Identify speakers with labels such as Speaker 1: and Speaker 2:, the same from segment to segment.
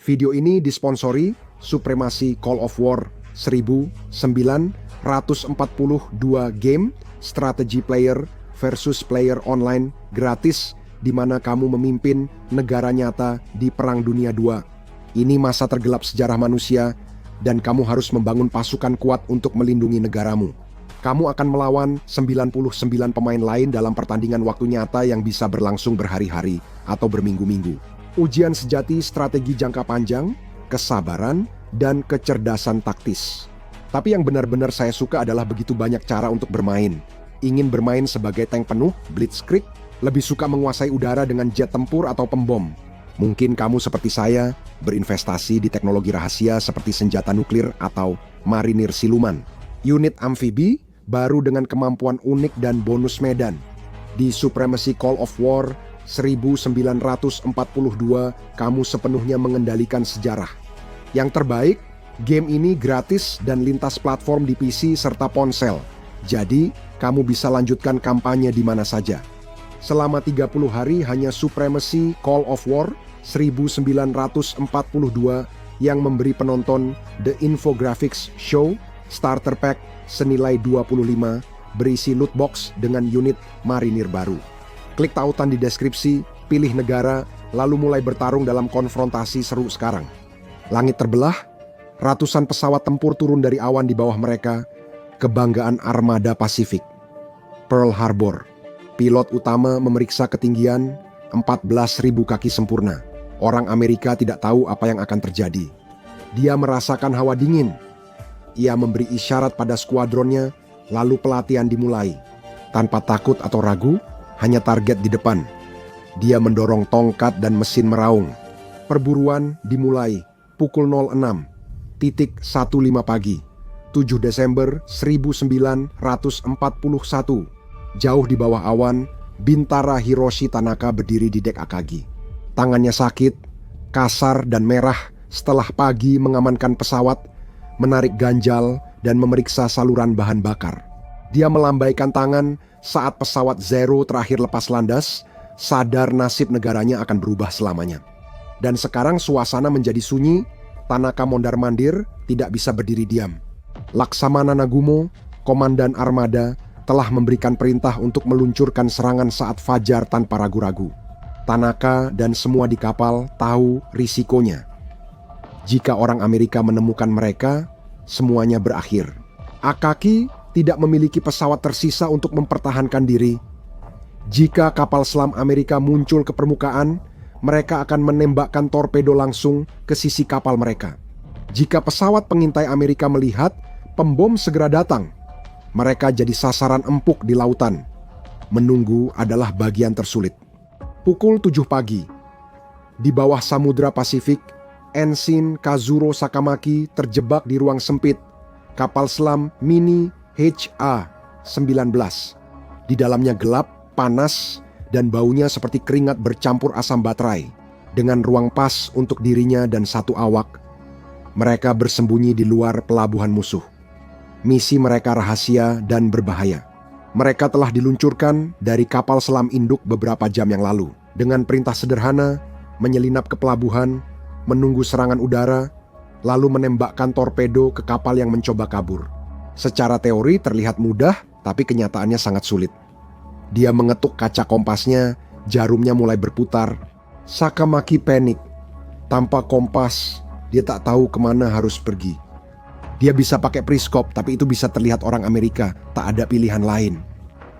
Speaker 1: Video ini disponsori Supremacy Call of War 1942 game strategi player versus player online gratis di mana kamu memimpin negara nyata di Perang Dunia II. Ini masa tergelap sejarah manusia dan kamu harus membangun pasukan kuat untuk melindungi negaramu. Kamu akan melawan 99 pemain lain dalam pertandingan waktu nyata yang bisa berlangsung berhari-hari atau berminggu-minggu. Ujian sejati strategi jangka panjang, kesabaran, dan kecerdasan taktis. Tapi yang benar-benar saya suka adalah begitu banyak cara untuk bermain. Ingin bermain sebagai tank penuh, blitzkrieg, lebih suka menguasai udara dengan jet tempur atau pembom. Mungkin kamu seperti saya, berinvestasi di teknologi rahasia seperti senjata nuklir atau marinir siluman. Unit amfibi, baru dengan kemampuan unik dan bonus medan. Di Supremacy Call of War 1942, kamu sepenuhnya mengendalikan sejarah. Yang terbaik, game ini gratis dan lintas platform di PC serta ponsel. Jadi, kamu bisa lanjutkan kampanye di mana saja. Selama 30 hari hanya Supremacy Call of War 1942 yang memberi penonton The Infographics Show Starter Pack senilai 25 berisi loot box dengan unit marinir baru. Klik tautan di deskripsi, pilih negara, lalu mulai bertarung dalam konfrontasi seru sekarang. Langit terbelah, ratusan pesawat tempur turun dari awan di bawah mereka, kebanggaan armada Pasifik. Pearl Harbor, pilot utama memeriksa ketinggian 14.000 kaki sempurna. Orang Amerika tidak tahu apa yang akan terjadi. Dia merasakan hawa dingin. Ia memberi isyarat pada skuadronnya, lalu pelatihan dimulai. Tanpa takut atau ragu, hanya target di depan. Dia mendorong tongkat dan mesin meraung. Perburuan dimulai pukul 06.15 pagi, 7 Desember 1941. Jauh di bawah awan, Bintara Hiroshi Tanaka berdiri di dek Akagi. Tangannya sakit, kasar dan merah setelah pagi mengamankan pesawat, menarik ganjal dan memeriksa saluran bahan bakar. Dia melambaikan tangan saat pesawat Zero terakhir lepas landas, sadar nasib negaranya akan berubah selamanya. Dan sekarang suasana menjadi sunyi, Tanaka mondar-mandir, tidak bisa berdiri diam. Laksamana Nagumo, komandan armada, telah memberikan perintah untuk meluncurkan serangan saat fajar tanpa ragu-ragu. Tanaka dan semua di kapal tahu risikonya. Jika orang Amerika menemukan mereka, semuanya berakhir. Akaki tidak memiliki pesawat tersisa untuk mempertahankan diri. Jika kapal selam Amerika muncul ke permukaan, mereka akan menembakkan torpedo langsung ke sisi kapal mereka. Jika pesawat pengintai Amerika melihat, pembom segera datang. Mereka jadi sasaran empuk di lautan. Menunggu adalah bagian tersulit. Pukul 7 pagi. Di bawah Samudra Pasifik, Ensign Kazuro Sakamaki terjebak di ruang sempit kapal selam mini HA-19. Di dalamnya gelap, panas, dan baunya seperti keringat bercampur asam baterai. Dengan ruang pas untuk dirinya dan satu awak, mereka bersembunyi di luar pelabuhan musuh. Misi mereka rahasia dan berbahaya. Mereka telah diluncurkan dari kapal selam induk beberapa jam yang lalu. Dengan perintah sederhana, menyelinap ke pelabuhan, menunggu serangan udara, lalu menembakkan torpedo ke kapal yang mencoba kabur. Secara teori terlihat mudah, tapi kenyataannya sangat sulit. Dia mengetuk kaca kompasnya, jarumnya mulai berputar. Sakamaki panik. Tanpa kompas, dia tak tahu kemana harus pergi. Dia bisa pakai periskop, tapi itu bisa terlihat orang Amerika, tak ada pilihan lain.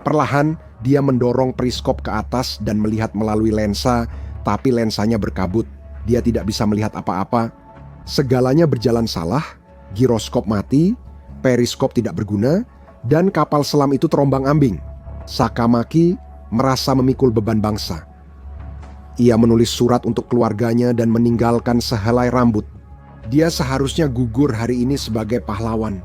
Speaker 1: Perlahan, dia mendorong periskop ke atas dan melihat melalui lensa, tapi lensanya berkabut. Dia tidak bisa melihat apa-apa. Segalanya berjalan salah, giroskop mati, periskop tidak berguna, dan kapal selam itu terombang-ambing. Sakamaki merasa memikul beban bangsa. Ia menulis surat untuk keluarganya dan meninggalkan sehelai rambut. Dia seharusnya gugur hari ini sebagai pahlawan.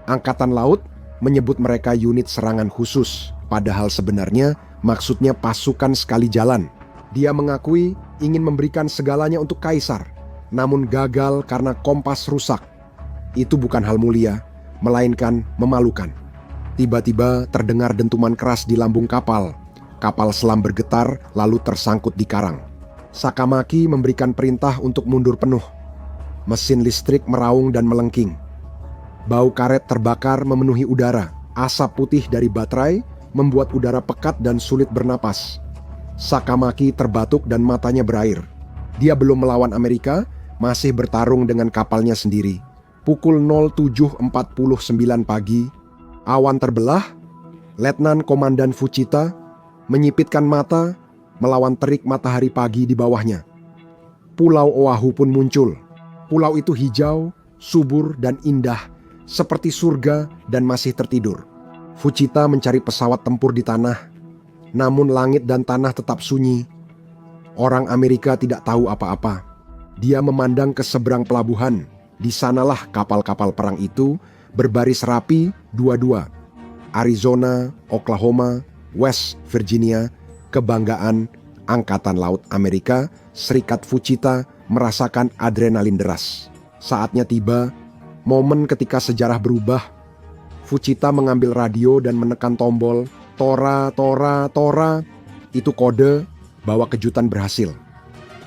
Speaker 1: Angkatan Laut menyebut mereka unit serangan khusus, padahal sebenarnya maksudnya pasukan sekali jalan. Dia mengakui ingin memberikan segalanya untuk Kaisar, namun gagal karena kompas rusak. Itu bukan hal mulia, melainkan memalukan. Tiba-tiba terdengar dentuman keras di lambung kapal. Kapal selam bergetar lalu tersangkut di karang. Sakamaki memberikan perintah untuk mundur penuh. Mesin listrik meraung dan melengking. Bau karet terbakar memenuhi udara. Asap putih dari baterai membuat udara pekat dan sulit bernapas. Sakamaki terbatuk dan matanya berair. Dia belum melawan Amerika, masih bertarung dengan kapalnya sendiri. Pukul 07.49 pagi, awan terbelah. Letnan Komandan Fuchita menyipitkan mata melawan terik matahari pagi di bawahnya. Pulau Oahu pun muncul. Pulau itu hijau, subur, dan indah, seperti surga dan masih tertidur. Fuchita mencari pesawat tempur di tanah, namun langit dan tanah tetap sunyi. Orang Amerika tidak tahu apa-apa. Dia memandang ke seberang pelabuhan. Di sanalah kapal-kapal perang itu berbaris rapi dua-dua. Arizona, Oklahoma, West Virginia, kebanggaan Angkatan Laut Amerika Serikat. Fuchita merasakan adrenalin deras. Saatnya tiba, momen ketika sejarah berubah. Fuchita mengambil radio dan menekan tombol. Tora, tora, tora. Itu kode bahwa kejutan berhasil.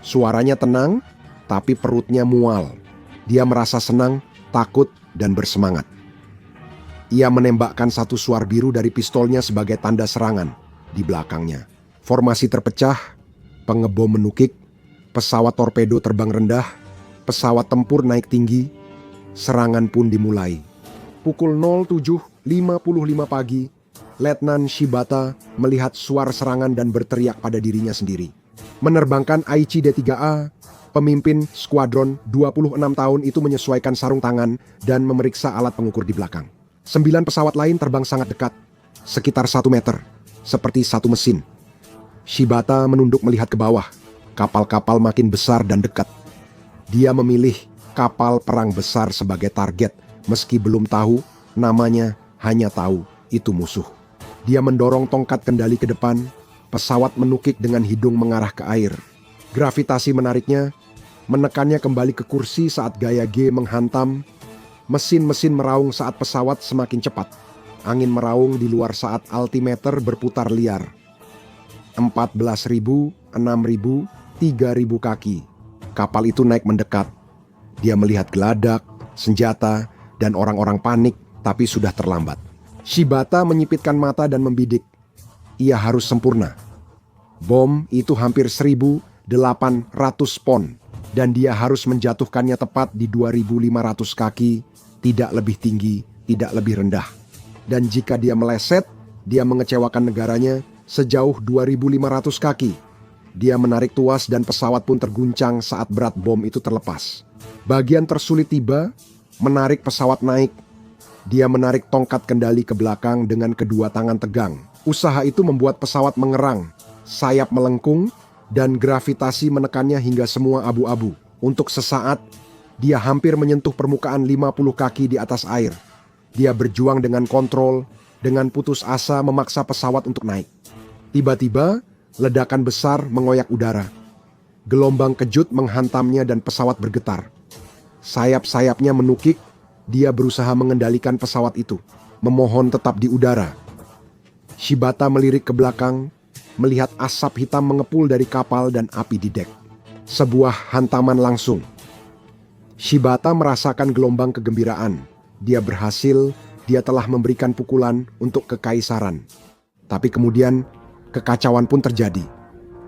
Speaker 1: Suaranya tenang, tapi perutnya mual. Dia merasa senang, takut, dan bersemangat. Ia menembakkan satu suar biru dari pistolnya sebagai tanda serangan. Di belakangnya, formasi terpecah, pengebom menukik, pesawat torpedo terbang rendah, pesawat tempur naik tinggi, serangan pun dimulai. Pukul 07.55 pagi, Letnan Shibata melihat suar serangan dan berteriak pada dirinya sendiri. Menerbangkan Aichi D3A, pemimpin skuadron 26 tahun itu menyesuaikan sarung tangan dan memeriksa alat pengukur di belakang. 9 pesawat lain terbang sangat dekat, sekitar 1 meter, seperti satu mesin. Shibata menunduk melihat ke bawah. Kapal-kapal makin besar dan dekat. Dia memilih kapal perang besar sebagai target, meski belum tahu namanya, hanya tahu itu musuh. Dia mendorong tongkat kendali ke depan, pesawat menukik dengan hidung mengarah ke air. Gravitasi menariknya, menekannya kembali ke kursi saat gaya G menghantam. Mesin-mesin meraung saat pesawat semakin cepat. Angin meraung di luar saat altimeter berputar liar. 14.000, 6.000, 3.000 kaki. Kapal itu naik mendekat. Dia melihat geladak, senjata, dan orang-orang panik, tapi sudah terlambat. Shibata menyipitkan mata dan membidik. Ia harus sempurna. Bom itu hampir 1.800 pon, dan dia harus menjatuhkannya tepat di 2.500 kaki, tidak lebih tinggi, tidak lebih rendah. Dan jika dia meleset, dia mengecewakan negaranya sejauh 2.500 kaki. Dia menarik tuas dan pesawat pun terguncang saat berat bom itu terlepas. Bagian tersulit tiba, menarik pesawat naik. Dia menarik tongkat kendali ke belakang dengan kedua tangan tegang. Usaha itu membuat pesawat mengerang, sayap melengkung, dan gravitasi menekannya hingga semua abu-abu. Untuk sesaat, dia hampir menyentuh permukaan 50 kaki di atas air. Dia berjuang dengan kontrol, dengan putus asa memaksa pesawat untuk naik. Tiba-tiba, ledakan besar mengoyak udara. Gelombang kejut menghantamnya dan pesawat bergetar. Sayap-sayapnya menukik, dia berusaha mengendalikan pesawat itu, memohon tetap di udara. Shibata melirik ke belakang, melihat asap hitam mengepul dari kapal dan api di dek. Sebuah hantaman langsung. Shibata merasakan gelombang kegembiraan. Dia berhasil, dia telah memberikan pukulan untuk kekaisaran. Tapi kemudian, kekacauan pun terjadi.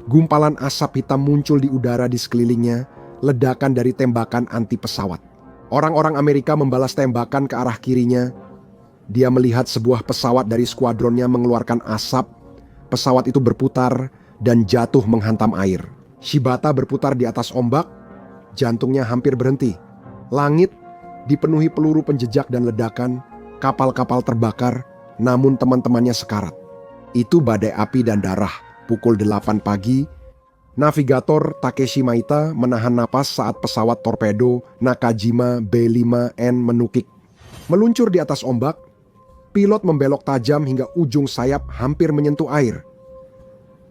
Speaker 1: Gumpalan asap hitam muncul di udara di sekelilingnya, ledakan dari tembakan anti pesawat. Orang-orang Amerika membalas tembakan ke arah kirinya. Dia melihat sebuah pesawat dari skuadronnya mengeluarkan asap. Pesawat itu berputar dan jatuh menghantam air. Shibata berputar di atas ombak, jantungnya hampir berhenti. Langit dipenuhi peluru penjejak dan ledakan, kapal-kapal terbakar, namun teman-temannya sekarat. Itu badai api dan darah. Pukul 8 pagi, navigator Takeshi Maita menahan napas saat pesawat torpedo Nakajima B5N menukik. Meluncur di atas ombak, pilot membelok tajam hingga ujung sayap hampir menyentuh air.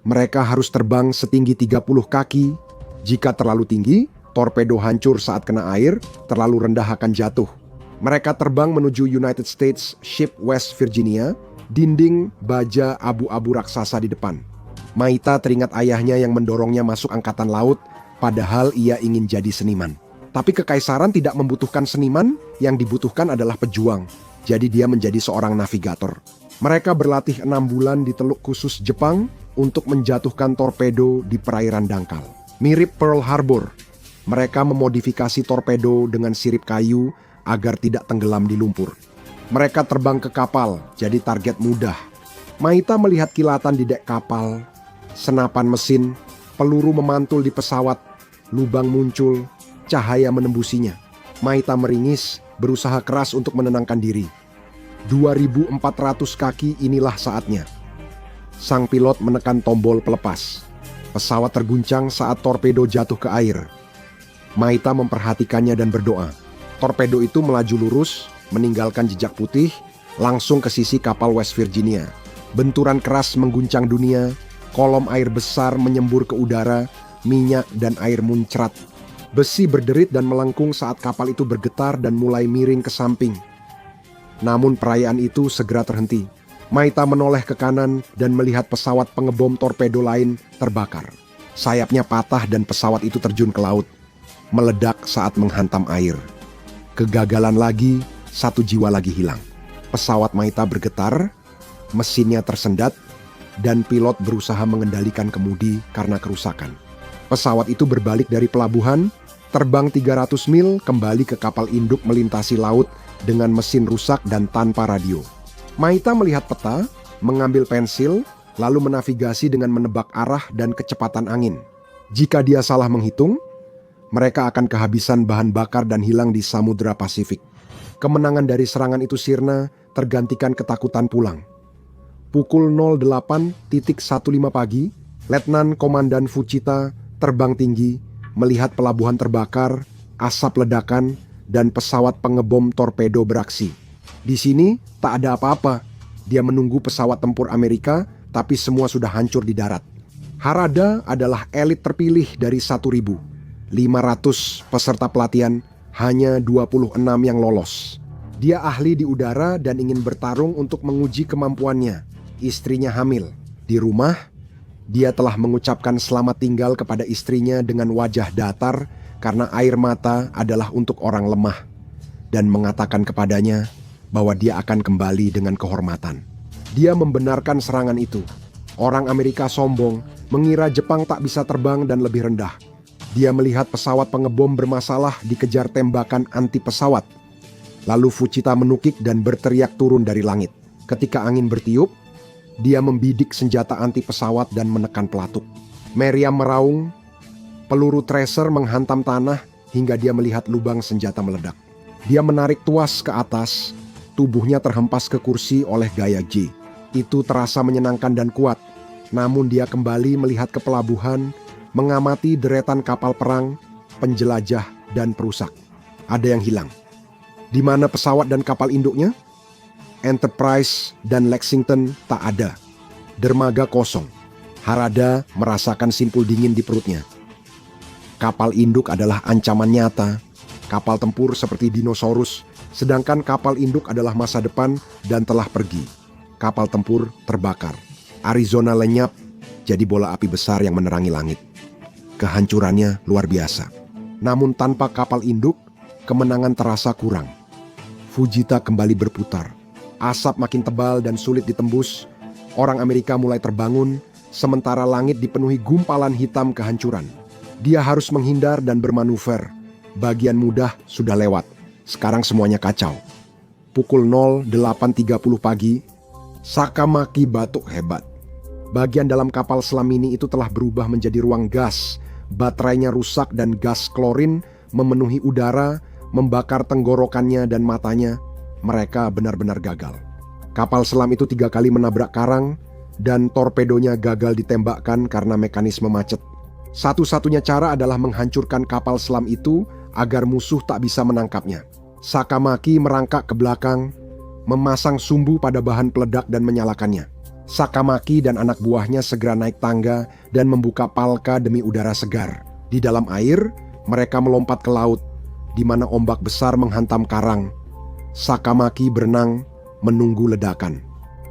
Speaker 1: Mereka harus terbang setinggi 30 kaki. Jika terlalu tinggi, torpedo hancur saat kena air, terlalu rendah akan jatuh. Mereka terbang menuju United States Ship West Virginia, dinding baja abu-abu raksasa di depan. Maita teringat ayahnya yang mendorongnya masuk angkatan laut, padahal ia ingin jadi seniman. Tapi kekaisaran tidak membutuhkan seniman, yang dibutuhkan adalah pejuang. Jadi dia menjadi seorang navigator. Mereka berlatih 6 bulan di teluk khusus Jepang untuk menjatuhkan torpedo di perairan dangkal. Mirip Pearl Harbor, mereka memodifikasi torpedo dengan sirip kayu agar tidak tenggelam di lumpur. Mereka terbang ke kapal, jadi target mudah. Maita melihat kilatan di dek kapal, senapan mesin, peluru memantul di pesawat, lubang muncul, cahaya menembusinya. Maita meringis, berusaha keras untuk menenangkan diri. 2.400 kaki, inilah saatnya. Sang pilot menekan tombol pelepas. Pesawat terguncang saat torpedo jatuh ke air. Maita memperhatikannya dan berdoa. Torpedo itu melaju lurus, meninggalkan jejak putih, langsung ke sisi kapal West Virginia. Benturan keras mengguncang dunia, kolom air besar menyembur ke udara, minyak dan air muncrat. Besi berderit dan melengkung saat kapal itu bergetar dan mulai miring ke samping. Namun perayaan itu segera terhenti. Maita menoleh ke kanan dan melihat pesawat pengebom torpedo lain terbakar. Sayapnya patah dan pesawat itu terjun ke laut, meledak saat menghantam air. Kegagalan lagi, 1 jiwa lagi hilang. Pesawat Maita bergetar, mesinnya tersendat, dan pilot berusaha mengendalikan kemudi karena kerusakan. Pesawat itu berbalik dari pelabuhan, terbang 300 mil kembali ke kapal induk melintasi laut dengan mesin rusak dan tanpa radio. Maita melihat peta, mengambil pensil, lalu menavigasi dengan menebak arah dan kecepatan angin. Jika dia salah menghitung, mereka akan kehabisan bahan bakar dan hilang di Samudra Pasifik. Kemenangan dari serangan itu sirna, tergantikan ketakutan pulang. Pukul 08.15 pagi, Letnan Komandan Fuchita terbang tinggi, melihat pelabuhan terbakar, asap ledakan, dan pesawat pengebom torpedo beraksi. Di sini tak ada apa-apa. Dia menunggu pesawat tempur Amerika, tapi semua sudah hancur di darat. Harada adalah elit terpilih dari 1.500 peserta pelatihan, hanya 26 yang lolos. Dia ahli di udara dan ingin bertarung untuk menguji kemampuannya. Istrinya hamil. Di rumah, dia telah mengucapkan selamat tinggal kepada istrinya dengan wajah datar karena air mata adalah untuk orang lemah, dan mengatakan kepadanya bahwa dia akan kembali dengan kehormatan. Dia membenarkan serangan itu. Orang Amerika sombong, mengira Jepang tak bisa terbang dan lebih rendah. Dia melihat pesawat pengebom bermasalah dikejar tembakan anti pesawat. Lalu Fuchita menukik dan berteriak turun dari langit. Ketika angin bertiup, dia membidik senjata anti pesawat dan menekan pelatuk. Meriam meraung, peluru tracer menghantam tanah hingga dia melihat lubang senjata meledak. Dia menarik tuas ke atas, tubuhnya terhempas ke kursi oleh gaya J. Itu terasa menyenangkan dan kuat. Namun dia kembali melihat ke pelabuhan, mengamati deretan kapal perang, penjelajah, dan perusak. Ada yang hilang. Di mana pesawat dan kapal induknya? Enterprise dan Lexington tak ada. Dermaga kosong. Harada merasakan simpul dingin di perutnya. Kapal induk adalah ancaman nyata. Kapal tempur seperti dinosaurus, sedangkan kapal induk adalah masa depan dan telah pergi. Kapal tempur terbakar. Arizona lenyap, jadi bola api besar yang menerangi langit. Kehancurannya luar biasa. Namun tanpa kapal induk, kemenangan terasa kurang. Fujita kembali berputar. Asap makin tebal dan sulit ditembus. Orang Amerika mulai terbangun, sementara langit dipenuhi gumpalan hitam kehancuran. Dia harus menghindar dan bermanuver. Bagian mudah sudah lewat. Sekarang semuanya kacau. Pukul 08.30 pagi, Sakamaki batuk hebat. Bagian dalam kapal selam mini itu telah berubah menjadi ruang gas. Baterainya rusak dan gas klorin memenuhi udara, membakar tenggorokannya dan matanya. Mereka benar-benar gagal. Kapal selam itu 3 kali menabrak karang dan torpedonya gagal ditembakkan karena mekanisme macet. Satu-satunya cara adalah menghancurkan kapal selam itu agar musuh tak bisa menangkapnya. Sakamaki merangkak ke belakang, memasang sumbu pada bahan peledak dan menyalakannya. Sakamaki dan anak buahnya segera naik tangga dan membuka palka demi udara segar. Di dalam air, mereka melompat ke laut, di mana ombak besar menghantam karang. Sakamaki berenang, menunggu ledakan.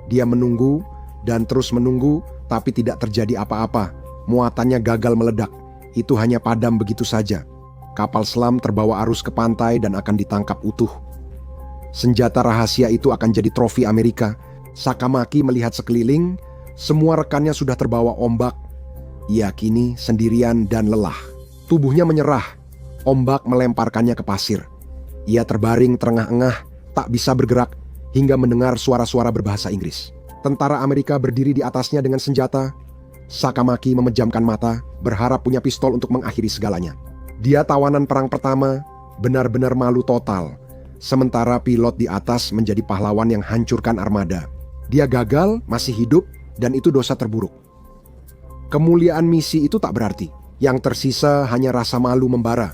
Speaker 1: Dia menunggu dan terus menunggu, tapi tidak terjadi apa-apa. Muatannya gagal meledak. Itu hanya padam begitu saja. Kapal selam terbawa arus ke pantai dan akan ditangkap utuh. Senjata rahasia itu akan jadi trofi Amerika. Sakamaki melihat sekeliling, semua rekannya sudah terbawa ombak. Ia kini sendirian dan lelah. Tubuhnya menyerah, ombak melemparkannya ke pasir. Ia terbaring terengah-engah, tak bisa bergerak, hingga mendengar suara-suara berbahasa Inggris. Tentara Amerika berdiri di atasnya dengan senjata. Sakamaki memejamkan mata, berharap punya pistol untuk mengakhiri segalanya. Dia tawanan perang pertama, benar-benar malu total. Sementara pilot di atas menjadi pahlawan yang hancurkan armada. Dia gagal, masih hidup, dan itu dosa terburuk. Kemuliaan misi itu tak berarti. Yang tersisa hanya rasa malu membara.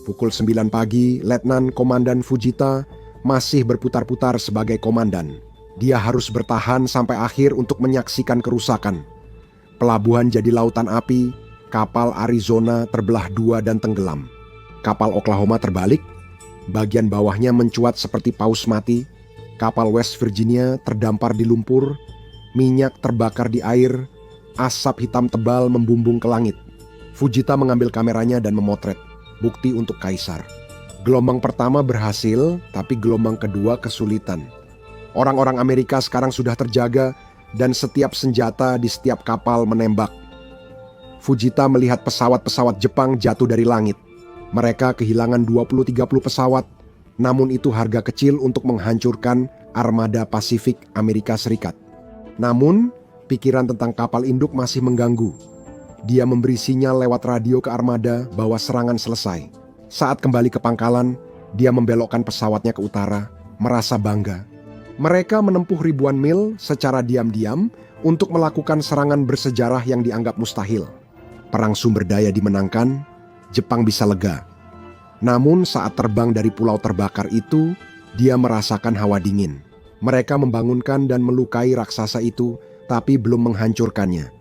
Speaker 1: Pukul 9 pagi, Letnan Komandan Fujita masih berputar-putar sebagai komandan. Dia harus bertahan sampai akhir untuk menyaksikan kerusakan. Pelabuhan jadi lautan api, kapal Arizona terbelah dua dan tenggelam. Kapal Oklahoma terbalik, bagian bawahnya mencuat seperti paus mati. Kapal West Virginia terdampar di lumpur, minyak terbakar di air, asap hitam tebal membumbung ke langit. Fujita mengambil kameranya dan memotret, bukti untuk kaisar. Gelombang pertama berhasil, tapi gelombang kedua kesulitan. Orang-orang Amerika sekarang sudah terjaga dan setiap senjata di setiap kapal menembak. Fujita melihat pesawat-pesawat Jepang jatuh dari langit. Mereka kehilangan 20-30 pesawat, namun itu harga kecil untuk menghancurkan armada Pasifik Amerika Serikat. Namun, pikiran tentang kapal induk masih mengganggu. Dia memberi sinyal lewat radio ke armada bahwa serangan selesai. Saat kembali ke pangkalan, dia membelokkan pesawatnya ke utara, merasa bangga. Mereka menempuh ribuan mil secara diam-diam untuk melakukan serangan bersejarah yang dianggap mustahil. Perang sumber daya dimenangkan, Jepang bisa lega. Namun saat terbang dari pulau terbakar itu, dia merasakan hawa dingin. Mereka membangunkan dan melukai raksasa itu, tapi belum menghancurkannya.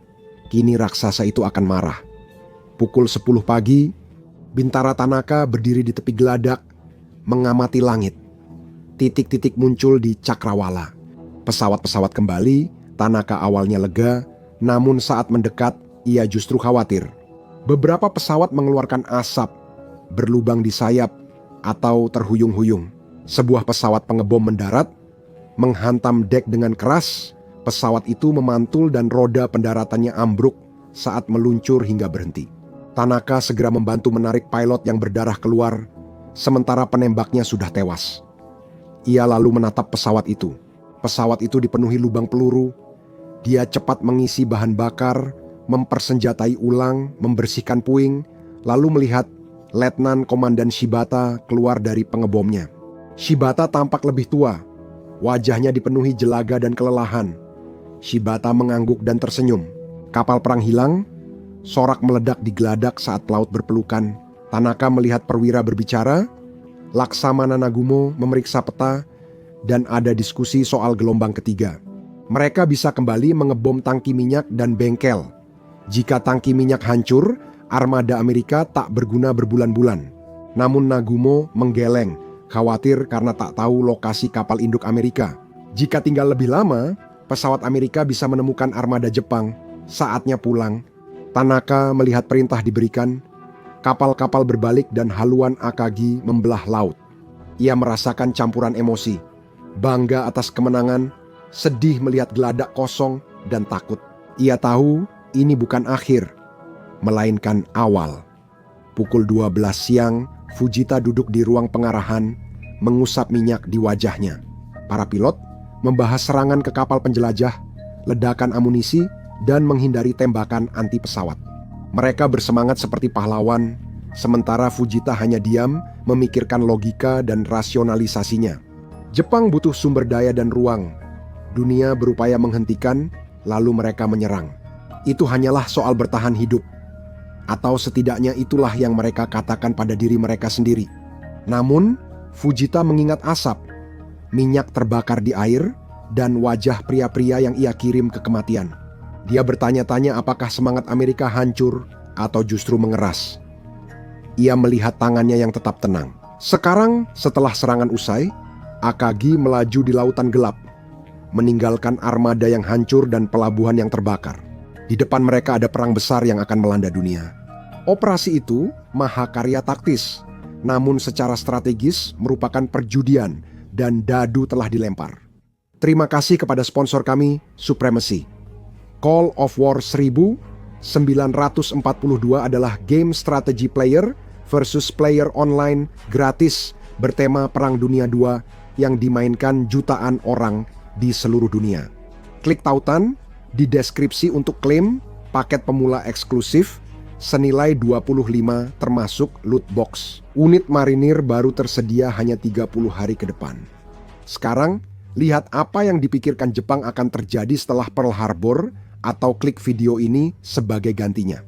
Speaker 1: Kini raksasa itu akan marah. Pukul 10 pagi, Bintara Tanaka berdiri di tepi geladak, mengamati langit. Titik-titik muncul di cakrawala. Pesawat-pesawat kembali, Tanaka awalnya lega, namun saat mendekat, ia justru khawatir. Beberapa pesawat mengeluarkan asap, berlubang di sayap, atau terhuyung-huyung. Sebuah pesawat pengebom mendarat, menghantam dek dengan keras. Pesawat itu memantul dan roda pendaratannya ambruk saat meluncur hingga berhenti. Tanaka segera membantu menarik pilot yang berdarah keluar, sementara penembaknya sudah tewas. Ia lalu menatap pesawat itu. Pesawat itu dipenuhi lubang peluru. Dia cepat mengisi bahan bakar, mempersenjatai ulang, membersihkan puing, lalu melihat Letnan Komandan Shibata keluar dari pengebomnya. Shibata tampak lebih tua. Wajahnya dipenuhi jelaga dan kelelahan. Shibata mengangguk dan tersenyum. Kapal perang hilang, sorak meledak di geladak saat pelaut berpelukan. Tanaka melihat perwira berbicara, Laksamana Nagumo memeriksa peta, dan ada diskusi soal gelombang ketiga. Mereka bisa kembali mengebom tangki minyak dan bengkel. Jika tangki minyak hancur, armada Amerika tak berguna berbulan-bulan. Namun Nagumo menggeleng, khawatir karena tak tahu lokasi kapal induk Amerika. Jika tinggal lebih lama, pesawat Amerika bisa menemukan armada Jepang. Saatnya pulang. Tanaka melihat perintah diberikan. Kapal-kapal berbalik dan haluan Akagi membelah laut. Ia merasakan campuran emosi. Bangga atas kemenangan, sedih melihat geladak kosong, dan takut. Ia tahu ini bukan akhir, melainkan awal. Pukul 12 siang, Fujita duduk di ruang pengarahan, mengusap minyak di wajahnya. Para pilot membahas serangan ke kapal penjelajah, ledakan amunisi, dan menghindari tembakan anti pesawat. Mereka bersemangat seperti pahlawan, sementara Fujita hanya diam memikirkan logika dan rasionalisasinya. Jepang butuh sumber daya dan ruang. Dunia berupaya menghentikan, lalu mereka menyerang. Itu hanyalah soal bertahan hidup. Atau setidaknya itulah yang mereka katakan pada diri mereka sendiri. Namun, Fujita mengingat asap, minyak terbakar di air, dan wajah pria-pria yang ia kirim ke kematian. Dia bertanya-tanya apakah semangat Amerika hancur atau justru mengeras. Ia melihat tangannya yang tetap tenang. Sekarang, setelah serangan usai, Akagi melaju di lautan gelap, meninggalkan armada yang hancur dan pelabuhan yang terbakar. Di depan mereka ada perang besar yang akan melanda dunia. Operasi itu mahakarya taktis, namun secara strategis merupakan perjudian dan dadu telah dilempar. Terima kasih kepada sponsor kami, Supremacy. Call of War 1942 adalah game strategy player versus player online gratis bertema Perang Dunia II yang dimainkan jutaan orang di seluruh dunia. Klik tautan di deskripsi untuk klaim paket pemula eksklusif senilai 25 termasuk loot box. Unit marinir baru tersedia hanya 30 hari ke depan. Sekarang, lihat apa yang dipikirkan Jepang akan terjadi setelah Pearl Harbor atau klik video ini sebagai gantinya.